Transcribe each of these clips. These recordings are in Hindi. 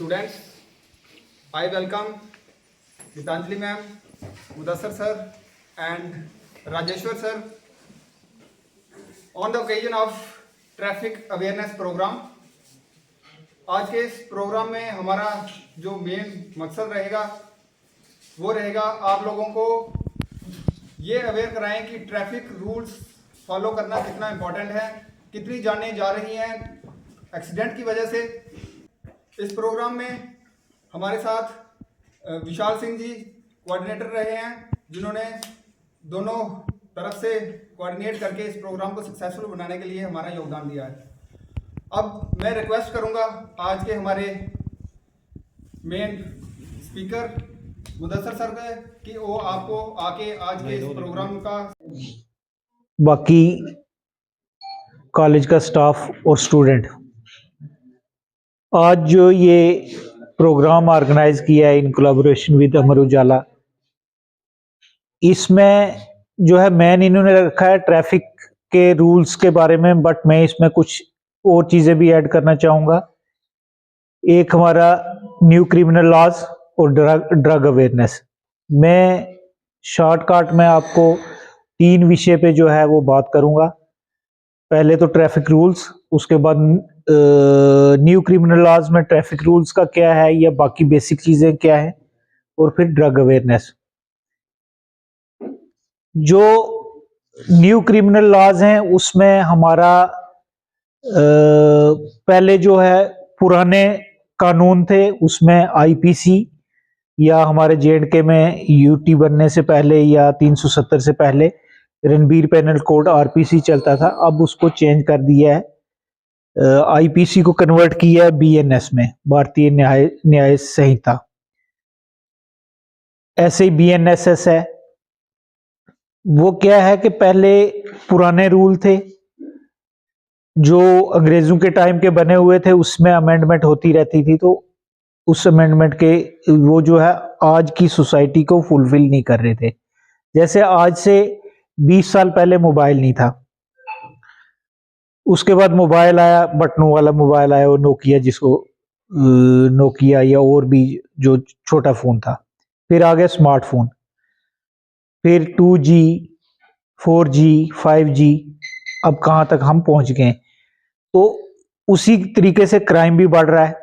Students, I welcome Gitanjali ma'am, Mudassar sir and Rajeshwar sir on the occasion of traffic awareness program. आज के इस प्रोग्राम में हमारा जो मेन मकसद रहेगा वो रहेगा आप लोगों को ये अवेयर कराएं कि ट्रैफिक रूल्स फॉलो करना कितना इम्पोर्टेंट है, कितनी जानें जा रही हैं एक्सीडेंट की वजह से। इस प्रोग्राम में हमारे साथ विशाल सिंह जी कोऑर्डिनेटर रहे हैं, जिन्होंने दोनों तरफ से कोऑर्डिनेट करके इस प्रोग्राम को सक्सेसफुल बनाने के लिए हमारा योगदान दिया है। अब मैं रिक्वेस्ट करूंगा आज के हमारे मेन स्पीकर मुदस्सर सर के कि वो आपको आके आज के इस प्रोग्राम का बाकी कॉलेज का स्टाफ और स्टूडेंट, आज जो ये प्रोग्राम ऑर्गेनाइज किया है in collaboration with Amar Ujala, इसमें जो है मेन इन्होंने रखा है ट्रैफिक के रूल्स के बारे में, बट मैं इसमें कुछ और चीज़ें भी ऐड करना चाहूँगा। एक हमारा न्यू क्रिमिनल लॉज और ड्रग अवेयरनेस। मैं शॉर्टकट में आपको 3 विषय पे जो है वो बात करूँगा। पहले तो ट्रैफिक रूल्स, उसके बाद न्यू क्रिमिनल लॉज में ट्रैफिक रूल्स का क्या है या बाकी बेसिक चीज़ें क्या है, और फिर ड्रग अवेयरनेस। जो न्यू क्रिमिनल लॉज हैं उसमें हमारा पहले जो है पुराने कानून थे, उसमें आईपीसी या हमारे जेएंडके में यूटी बनने से पहले या 370 से पहले रणबीर पेनल कोड आरपीसी चलता था। अब उसको चेंज कर दिया है, आईपीसी को कन्वर्ट किया है बीएनएस में, भारतीय न्याय संहिता। ऐसे ही बीएनएसएस है। वो क्या है कि पहले पुराने रूल थे जो अंग्रेजों के टाइम के बने हुए थे, उसमें अमेंडमेंट होती रहती थी, तो उस अमेंडमेंट के वो जो है आज की सोसाइटी को फुलफिल नहीं कर रहे थे। जैसे आज से 20 साल पहले मोबाइल नहीं था, उसके बाद मोबाइल आया, बटनों वाला मोबाइल आया, वो नोकिया, जिसको नोकिया या और भी जो छोटा फोन था। फिर आ गया स्मार्टफोन, फिर 2G 4G 5G, अब कहाँ तक हम पहुंच गए। तो उसी तरीके से क्राइम भी बढ़ रहा है,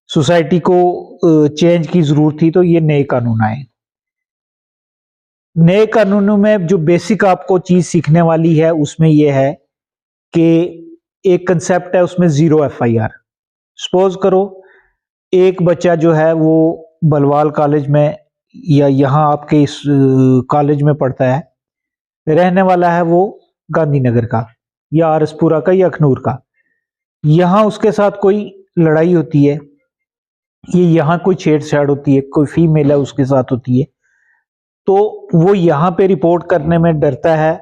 सोसाइटी को चेंज की जरूरत थी, तो ये नए कानून आए। नए कानूनों में जो बेसिक आपको चीज सीखने वाली है उसमें यह है कि एक कंसेप्ट है उसमें 0 FIR। सपोज करो एक बच्चा जो है वो बलवाल कॉलेज में या यहाँ आपके इस कॉलेज में पढ़ता है, रहने वाला है वो गांधीनगर का या आरसपुरा का या अखनूर का। यहाँ उसके साथ कोई लड़ाई होती है, ये यहाँ कोई छेड़छाड़ होती है, कोई फीमेल है उसके साथ होती है, तो वो यहाँ पे रिपोर्ट करने में डरता है,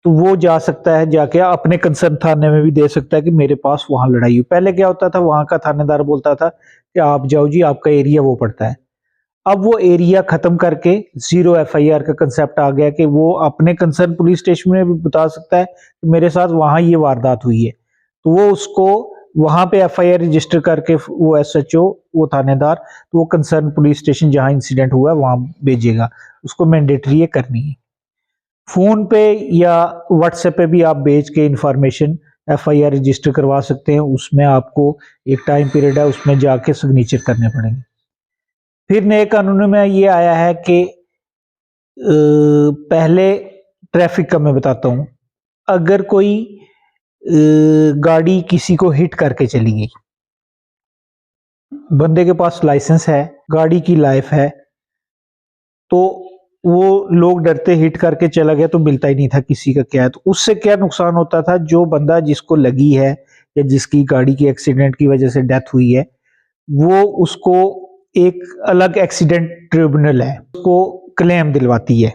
तो वो जा सकता है, जाके अपने कंसर्न थाने में भी दे सकता है कि मेरे पास वहां लड़ाई हुई। पहले क्या होता था, वहां का थानेदार बोलता था कि आप जाओ जी, आपका एरिया वो पड़ता है। अब वो एरिया खत्म करके 0 FIR का कंसेप्ट आ गया कि वो अपने कंसर्न पुलिस स्टेशन में भी बता सकता है कि मेरे साथ वहां ये वारदात हुई है, तो वो उसको वहां पे FIR रजिस्टर करके वो SHO, वो थानेदार, तो वो कंसर्न पुलिस स्टेशन जहां इंसिडेंट हुआ है वहां भेजेगा। उसको मैंडेटरी है करनी है। फोन पे या व्हाट्सएप पे भी आप भेज के इंफॉर्मेशन FIR रजिस्टर करवा सकते हैं। उसमें आपको एक टाइम पीरियड है, उसमें जाके सिग्नेचर करने पड़ेंगे। फिर नए कानूनों में ये आया है कि पहले ट्रैफिक का मैं बताता हूं। अगर कोई गाड़ी किसी को हिट करके चली गई, बंदे के पास लाइसेंस है, गाड़ी की लाइफ है, तो वो लोग डरते हिट करके चला गया तो मिलता ही नहीं था किसी का क्या है। तो उससे क्या नुकसान होता था, जो बंदा जिसको लगी है या जिसकी गाड़ी की एक्सीडेंट की वजह से डेथ हुई है, वो उसको एक अलग एक्सीडेंट ट्रिब्यूनल है, उसको क्लेम दिलवाती है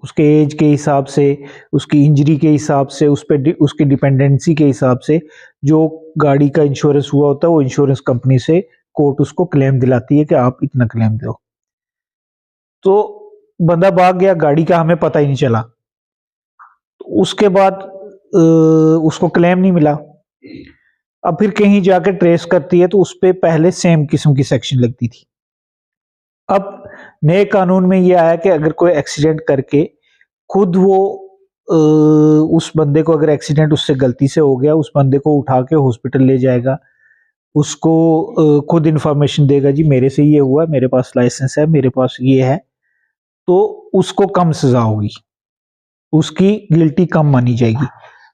उसके एज के हिसाब से, उसकी इंजरी के हिसाब से, उस पर उसकी डिपेंडेंसी के हिसाब से। जो गाड़ी का इंश्योरेंस हुआ होता है वो इंश्योरेंस कंपनी से कोर्ट उसको क्लेम दिलाती है कि आप इतना क्लेम दो। तो बंदा भाग गया, गाड़ी का हमें पता ही नहीं चला, तो उसके बाद उसको क्लेम नहीं मिला। अब फिर कहीं जाकर ट्रेस करती है तो उस पर पहले सेम किस्म की सेक्शन लगती थी। अब नए कानून में ये आया कि अगर कोई एक्सीडेंट करके खुद वो उस बंदे को, अगर एक्सीडेंट उससे गलती से हो गया, उस बंदे को उठा के हॉस्पिटल ले जाएगा, उसको खुद इंफॉर्मेशन देगा, जी मेरे से ये हुआ, मेरे पास लाइसेंस है, मेरे पास ये है, तो उसको कम सजा होगी, उसकी गिल्टी कम मानी जाएगी।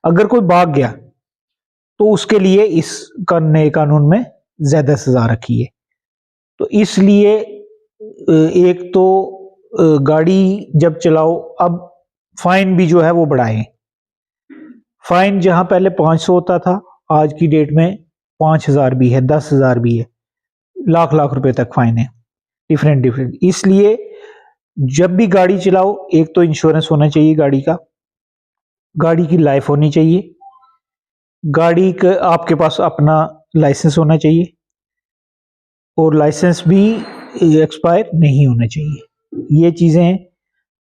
अगर कोई भाग गया तो उसके लिए इस नए कानून में ज्यादा सजा रखी है। तो इसलिए एक तो गाड़ी जब चलाओ, अब फाइन भी जो है वो बढ़ाए। फाइन जहां पहले 500 होता था, आज की डेट में 5,000 भी है, 10,000 भी है, लाख लाख रुपए तक फाइन है, डिफरेंट डिफरेंट। इसलिए जब भी गाड़ी चलाओ, एक तो इंश्योरेंस होना चाहिए गाड़ी का, गाड़ी की लाइफ होनी चाहिए, गाड़ी का आपके पास अपना लाइसेंस होना चाहिए, और लाइसेंस भी एक्सपायर नहीं होना चाहिए। ये चीज़ें हैं।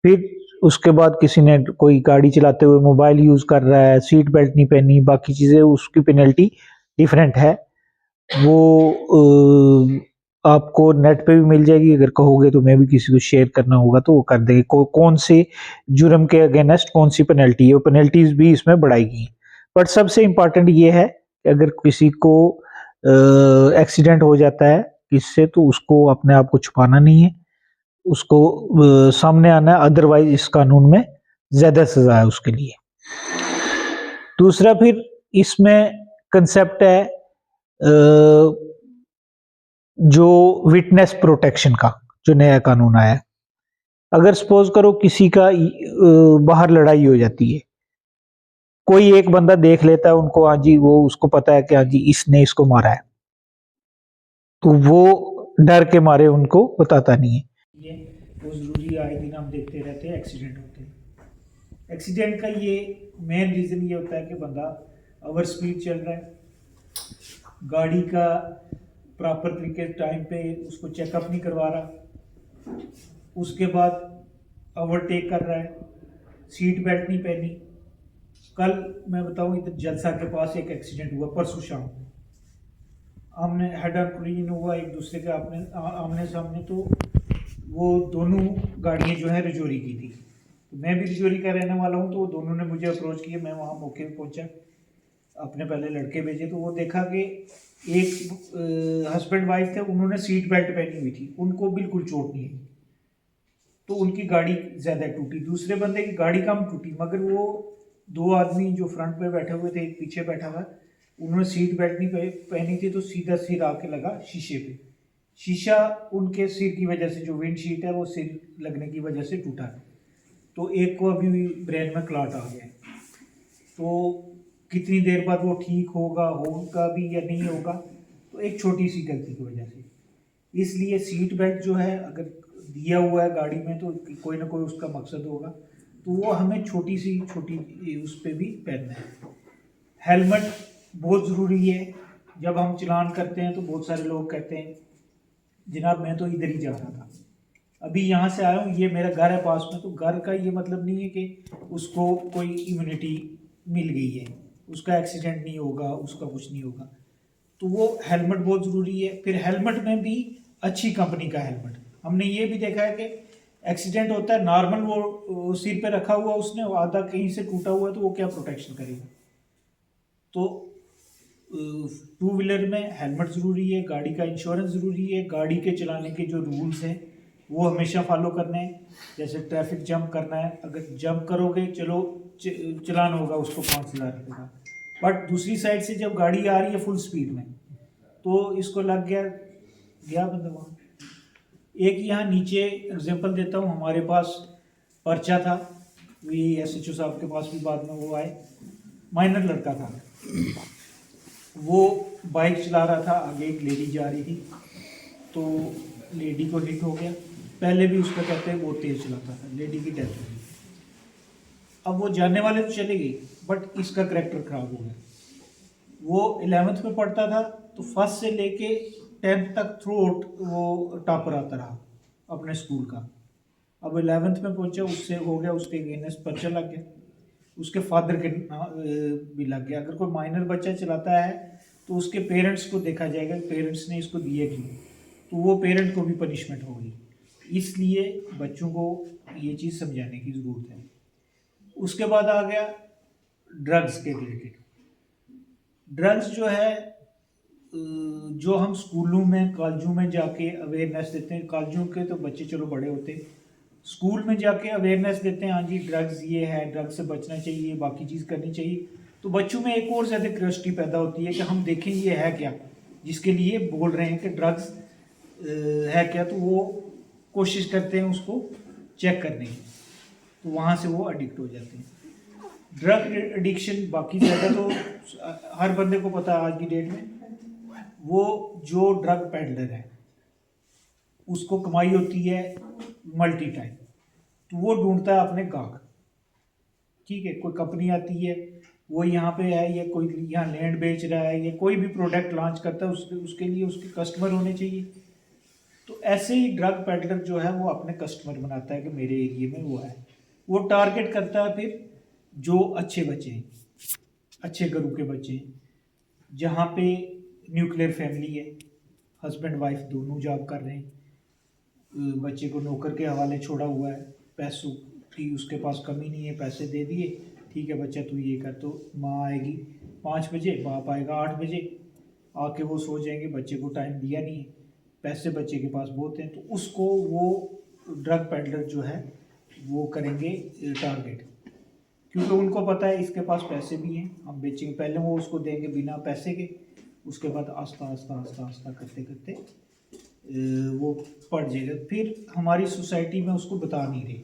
फिर उसके बाद किसी ने, कोई गाड़ी चलाते हुए मोबाइल यूज़ कर रहा है, सीट बेल्ट नहीं पहनी, बाकी चीज़ें, उसकी पेनल्टी डिफरेंट है। वो आपको नेट पे भी मिल जाएगी, अगर कहोगे तो मैं भी किसी को शेयर करना होगा तो वो कर देंगे, कौन से जुर्म के अगेंस्ट कौन सी पेनल्टी है, वो पेनल्टीज भी इसमें बढ़ाई गई। बट सबसे इम्पॉर्टेंट ये है कि अगर किसी को एक्सीडेंट हो जाता है किससे, तो उसको अपने आप को छुपाना नहीं है, उसको सामने आना है, अदरवाइज इस कानून में ज्यादा सजा है उसके लिए। दूसरा फिर इसमें कंसेप्ट है जो विटनेस प्रोटेक्शन का, जो नया कानून आया है। अगर सपोज करो किसी का बाहर लड़ाई हो जाती है, कोई एक बंदा देख लेता है उनको, हाँ जी वो उसको पता है कि हाँ जी इसने इसको मारा है, तो वो डर के मारे उनको बताता नहीं है। ये वो जरूरी, आए दिन हम देखते रहते हैं एक्सीडेंट होते हैं। एक्सीडेंट का ये मेन रीजन ये होता है कि बंदा ओवर स्पीड चल रहा है, गाड़ी का प्रॉपर तरीके टाइम पे उसको चेकअप नहीं करवा रहा, उसके बाद ओवरटेक कर रहा है, सीट बेल्ट नहीं पहनी। कल मैं बताऊं, इधर जलसा के पास एक एक्सीडेंट हुआ परसों शाम को, आमने हेड ऑन कोलिजन हुआ एक दूसरे के आमने सामने। तो वो दोनों गाड़ियाँ जो है रजौरी की थी, तो मैं भी रजौरी का रहने वाला हूँ, तो वो दोनों ने मुझे अप्रोच किया, मैं वहाँ मौके पे पहुँचा, अपने पहले लड़के भेजे, तो वो देखा कि एक हस्बैंड वाइफ थे, उन्होंने सीट बेल्ट पहनी हुई थी, उनको बिल्कुल चोट नहीं आई, तो उनकी गाड़ी ज़्यादा टूटी, दूसरे बंदे की गाड़ी कम टूटी, मगर वो दो आदमी जो फ्रंट पे बैठे हुए थे, एक पीछे बैठा था, उन्होंने सीट बेल्ट नहीं पहनी थी, तो सीधा सिर आके लगा शीशे पे। शीशा उनके सिर की वजह से, जो विंड शीट है वो सिर लगने की वजह से टूटा है, तो एक को अभी ब्रेन में क्लॉट आ गया है। तो कितनी देर बाद वो ठीक होगा भी या नहीं होगा, तो एक छोटी सी गलती की वजह से। इसलिए सीट बेल्ट जो है अगर दिया हुआ है गाड़ी में, तो कोई ना कोई उसका मकसद होगा, तो वो हमें छोटी उस पर भी पहनना है। हेलमेट बहुत ज़रूरी है। जब हम चलान करते हैं तो बहुत सारे लोग कहते हैं, जनाब मैं तो इधर ही जा रहा था, अभी यहाँ से आया हूँ, ये मेरा घर है पास में, तो घर का ये मतलब नहीं है कि उसको कोई इम्यूनिटी मिल गई है, उसका एक्सीडेंट नहीं होगा, उसका कुछ नहीं होगा। तो वो हेलमेट बहुत ज़रूरी है। फिर हेलमेट में भी अच्छी कंपनी का हेलमेट, हमने ये भी देखा है कि एक्सीडेंट होता है नॉर्मल, वो सिर पे रखा हुआ उसने, आधा कहीं से टूटा हुआ है, तो वो क्या प्रोटेक्शन करेगा। तो टू व्हीलर में हेलमेट ज़रूरी है, गाड़ी का इंश्योरेंस ज़रूरी है, गाड़ी के चलाने के जो रूल्स हैं वो हमेशा फॉलो करने हैं। जैसे ट्रैफिक जंप करना है, अगर जंप करोगे चलो चलान होगा उसको 5,000 रुपये का, बट दूसरी साइड से जब गाड़ी आ रही है फुल स्पीड में, तो इसको लग गया बंदा वहाँ। एक यहाँ नीचे एग्जांपल देता हूँ, हमारे पास पर्चा था, वही SHO साहब के पास भी बाद में वो आए, माइनर लड़का था, वो बाइक चला रहा था, आगे एक लेडी जा रही थी, तो लेडी को हिट हो गया। पहले भी उसका कहते हैं वो तेज़ चलाता था, लेडी की डेथ हो गई। अब वो जाने वाले तो चले गए, बट इसका करेक्टर खराब हो गया। वो 11th में पढ़ता था, तो फर्स्ट से लेके 10th तक थ्रू आउट वो टॉपर आता रहा अपने स्कूल का। अब 11th में पहुंचा, उससे हो गया, उसके अगेंस्ट पर्चा लग गया, उसके फादर के भी लग गया। अगर कोई माइनर बच्चा चलाता है तो उसके पेरेंट्स को देखा जाएगा, पेरेंट्स ने इसको दिए क्यों, तो वो पेरेंट को भी पनिशमेंट होगी। इसलिए बच्चों को ये चीज़ समझाने की ज़रूरत है। उसके बाद आ गया ड्रग्स के रिलेटेड। ड्रग्स जो है जो हम स्कूलों में कॉलेजों में जाके अवेयरनेस देते हैं, कॉलेजों के तो बच्चे चलो बड़े होते हैं, स्कूल में जाके अवेयरनेस देते हैं, हाँ जी ड्रग्स ये है, ड्रग्स से बचना चाहिए, बाकी चीज़ करनी चाहिए, तो बच्चों में एक और ज़्यादा क्यूरियोसिटी पैदा होती है कि हम देखें ये है क्या, जिसके लिए बोल रहे हैं कि ड्रग्स है क्या, तो वो कोशिश करते हैं उसको चेक करने की, तो वहाँ से वो एडिक्ट हो जाते हैं। ड्रग एडिक्शन बाकी ज़्यादा तो हर बंदे को पता है आज की डेट में, वो जो ड्रग पेडलर है उसको कमाई होती है मल्टी टाइम, तो वो ढूंढता है अपने गाहक। ठीक है, कोई कंपनी आती है, वो यहाँ पे है, या कोई यहाँ लैंड बेच रहा है, या कोई भी प्रोडक्ट लॉन्च करता है, उसके लिए उसके कस्टमर होने चाहिए। तो ऐसे ही ड्रग पेडलर जो है वो अपने कस्टमर बनाता है कि मेरे एरिया में वो है, वो टारगेट करता है फिर जो अच्छे बच्चे हैं, अच्छे घरों के बच्चे हैं, जहाँ पे न्यूक्लियर फैमिली है, हस्बैंड वाइफ दोनों जॉब कर रहे हैं, बच्चे को नौकर के हवाले छोड़ा हुआ है, पैसों की उसके पास कमी नहीं है, पैसे दे दिए, ठीक है बच्चा तू ये कर, तो माँ आएगी 5 बजे, बाप आएगा 8 बजे, आके वो सो जाएंगे, बच्चे को टाइम दिया नहीं है, पैसे बच्चे के पास बहुत हैं, तो उसको वो ड्रग पेडलर जो है वो करेंगे टारगेट, क्योंकि उनको पता है इसके पास पैसे भी हैं, हम बेचेंगे, पहले वो उसको देंगे बिना पैसे के, उसके बाद आस्ता आस्ता आस्ता आस्ता करते करते वो पड़ जाएगा। फिर हमारी सोसाइटी में उसको बता नहीं रहे,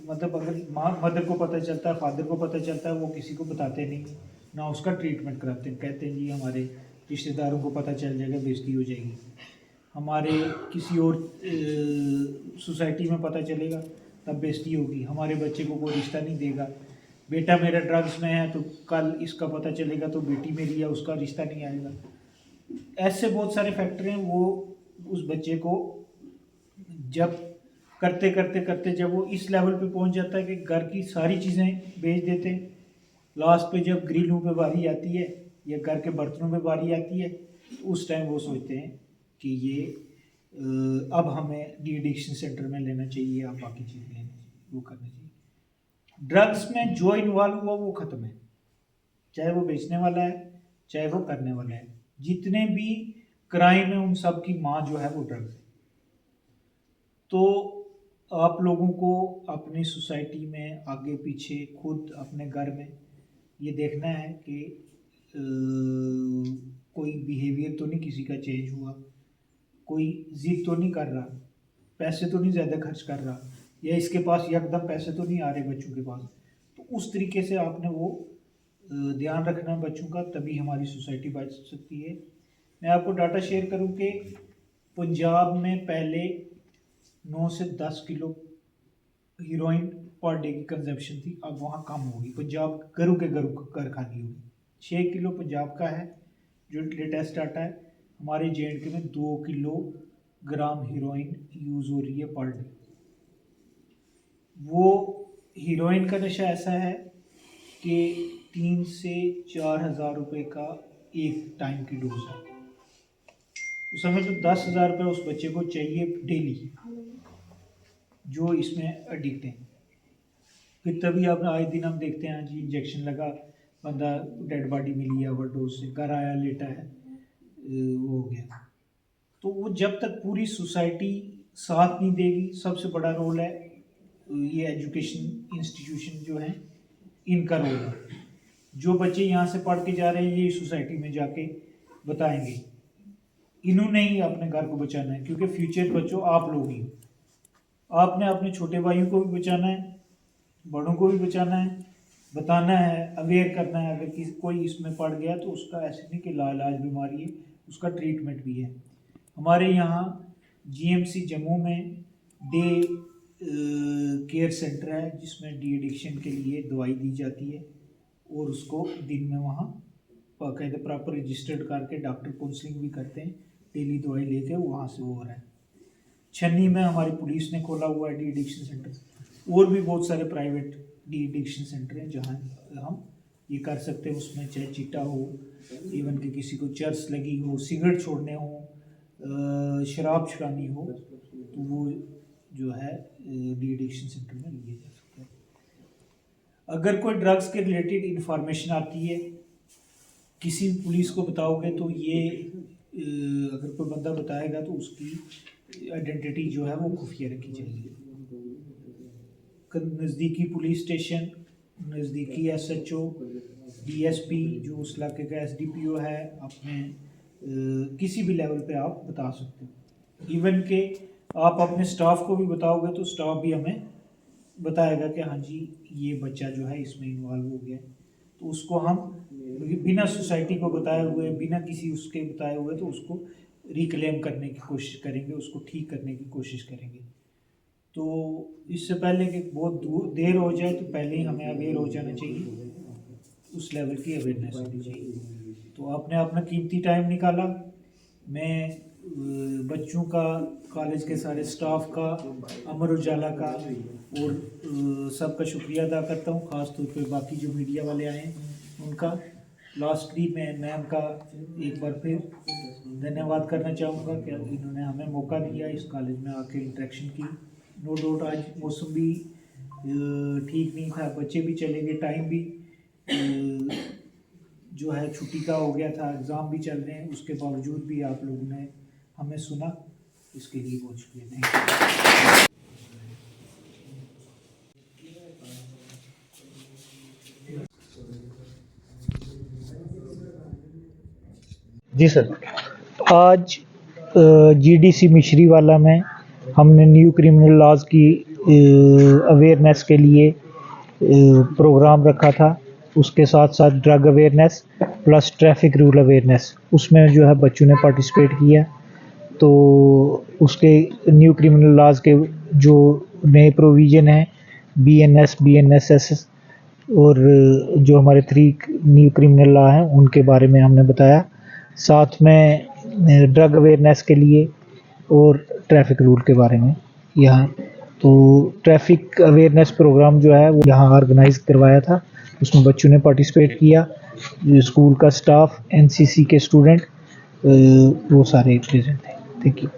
मतलब अगर माँ मदर को पता चलता है, फादर को पता चलता है, वो किसी को बताते नहीं, ना उसका ट्रीटमेंट कराते हैं, कहते हैं जी हमारे रिश्तेदारों को पता चल जाएगा, बेइज्जती हो जाएगी, हमारे किसी और सोसाइटी में पता चलेगा तब बेइज्जती होगी, हमारे बच्चे को कोई रिश्ता नहीं देगा, बेटा मेरा ड्रग्स में है तो कल इसका पता चलेगा तो बेटी मेरी है उसका रिश्ता नहीं आएगा। ऐसे बहुत सारे फैक्टर हैं, वो उस बच्चे को जब करते करते करते जब वो इस लेवल पे पहुंच जाता है कि घर की सारी चीज़ें बेच देते हैं, लास्ट पे जब ग्रिलों पे बारी आती है या घर के बर्तनों पे बारी आती है, तो उस टाइम वो सोचते हैं कि ये अब हमें डी एडिक्शन सेंटर में लेना चाहिए या बाकी चीज़ लेनी चाहिए, वो करना चाहिए। ड्रग्स में जो इन्वॉल्व हुआ वो ख़त्म है, चाहे वो बेचने वाला है चाहे वो करने वाला है, जितने भी क्राइम है उन सब की माँ जो है वो ड्रग्स है। तो आप लोगों को अपनी सोसाइटी में आगे पीछे खुद अपने घर में ये देखना है कि कोई बिहेवियर तो नहीं किसी का चेंज हुआ, कोई जिद तो नहीं कर रहा, पैसे तो नहीं ज़्यादा खर्च कर रहा, या इसके पास यकदम पैसे तो नहीं आ रहे बच्चों के पास, तो उस तरीके से आपने वो ध्यान रखना है बच्चों का, तभी हमारी सोसाइटी बच सकती है। मैं आपको डाटा शेयर करूं कि पंजाब में पहले 9 से 10 किलो हीरोइन पर डे की कंजप्शन थी, अब वहाँ कम होगी, पंजाब घर खाली होगी। 6 किलो पंजाब का है जो लेटेस्ट डाटा है, हमारे JNK में 2 किलोग्राम हीरोइन यूज़ हो रही है पर डे। वो हीरोइन का नशा ऐसा है कि 3 से 4 हज़ार रुपये का एक टाइम की डोज है, तो समझ लो 10,000 रुपये उस बच्चे को चाहिए डेली जो इसमें एडिक्ट हैं। फिर तभी आप आए दिन हम देखते हैं जी इंजेक्शन लगा, बंदा डेड बॉडी मिली है ओवरडोज से, घर आया लेटा है, वो हो गया। तो वो जब तक पूरी सोसाइटी साथ नहीं देगी, सबसे बड़ा रोल है ये एजुकेशन इंस्टीट्यूशन जो हैं इनका रोल है। जो बच्चे यहाँ से पढ़ के जा रहे हैं ये सोसाइटी में जाके बताएंगे, इन्होंने ही अपने घर को बचाना है, क्योंकि फ्यूचर बच्चों आप लोग ही, आपने अपने छोटे भाइयों को भी बचाना है, बड़ों को भी बचाना है, बताना है, अवेयर करना है। अगर किसी कोई इसमें पड़ गया तो उसका ऐसे नहीं कि लाइलाज बीमारी है, उसका ट्रीटमेंट भी है। हमारे यहाँ GMC जम्मू में डे केयर सेंटर है जिसमें डी एडिक्शन के लिए दवाई दी जाती है, और उसको दिन में वहाँ बाकायदा प्रॉपर रजिस्टर्ड करके डॉक्टर काउंसलिंग भी करते हैं, डेली दवाई लेके वहाँ से वो हो रहा है। छन्नी में हमारी पुलिस ने खोला हुआ है डी एडिक्शन सेंटर, और भी बहुत सारे प्राइवेट डी एडिक्शन सेंटर हैं जहाँ हम ये कर सकते हैं उसमें, चाहे चिट्टा हो, इवन कि किसी को चर्स लगी हो, सिगरेट छोड़ने हो, शराब छुड़ानी हो, तो वो जो है डी एडिक्शन सेंटर में लिए जा सकते हैं। अगर कोई ड्रग्स के रिलेटेड इंफॉर्मेशन आती है, किसी पुलिस को बताओगे तो ये अगर कोई बंदा बताएगा तो उसकी आइडेंटिटी जो है वो खुफिया रखी जाएगी। नज़दीकी पुलिस स्टेशन, नज़दीकी SHO, DSP जो उस इलाके का SDPO है, अपने किसी भी लेवल पे आप बता सकते हो। इवन के आप अपने स्टाफ को भी बताओगे तो स्टाफ भी हमें बताएगा कि हाँ जी ये बच्चा जो है इसमें इन्वॉल्व हो गया, तो उसको हम बिना सोसाइटी को बताए हुए, बिना किसी उसके बताए हुए, तो उसको रिक्लेम करने की कोशिश करेंगे, उसको ठीक करने की कोशिश करेंगे। तो इससे पहले कि बहुत देर हो जाए तो पहले ही हमें अवेयर हो जाना चाहिए, उस लेवल की अवेयरनेस होनी चाहिए। तो आपने अपना कीमती टाइम निकाला, मैं बच्चों का, कॉलेज के सारे स्टाफ का, अमर उजाला का और सबका शुक्रिया अदा करता हूँ, ख़ास तौर पे बाकी जो मीडिया वाले आए हैं उनका। लास्टली मैं मैम का एक बार फिर धन्यवाद करना चाहूँगा कि इन्होंने हमें मौका दिया इस कॉलेज में आके इंटरेक्शन की। नो डाउट आज मौसम भी ठीक नहीं था, बच्चे भी चले गए, टाइम भी जो है छुट्टी का हो गया था, एग्ज़ाम भी चल रहे हैं, उसके बावजूद भी आप लोगों ने हमें सुना, इसके लिए बहुत शुक्रिया। Thank you. जी सर, आज GDC मिश्रीवाला में हमने न्यू क्रिमिनल लॉज की अवेयरनेस के लिए प्रोग्राम रखा था। उसके साथ साथ drug awareness plus traffic rule awareness, उसमें जो है बच्चों ने पार्टिसिपेट किया। तो उसके न्यू क्रिमिनल लॉज के जो नए प्रोविज़न हैं, BNS, BNSS और जो हमारे 3 न्यू क्रिमिनल लॉ हैं उनके बारे में हमने बताया, साथ में ड्रग अवेयरनेस के लिए और ट्रैफिक रूल के बारे में यहाँ। तो ट्रैफिक अवेयरनेस प्रोग्राम जो है वो यहाँ ऑर्गेनाइज करवाया था, उसमें बच्चों ने पार्टिसिपेट किया, स्कूल का स्टाफ, NCC के स्टूडेंट, वो सारे प्रेजेंट थे। Thank you.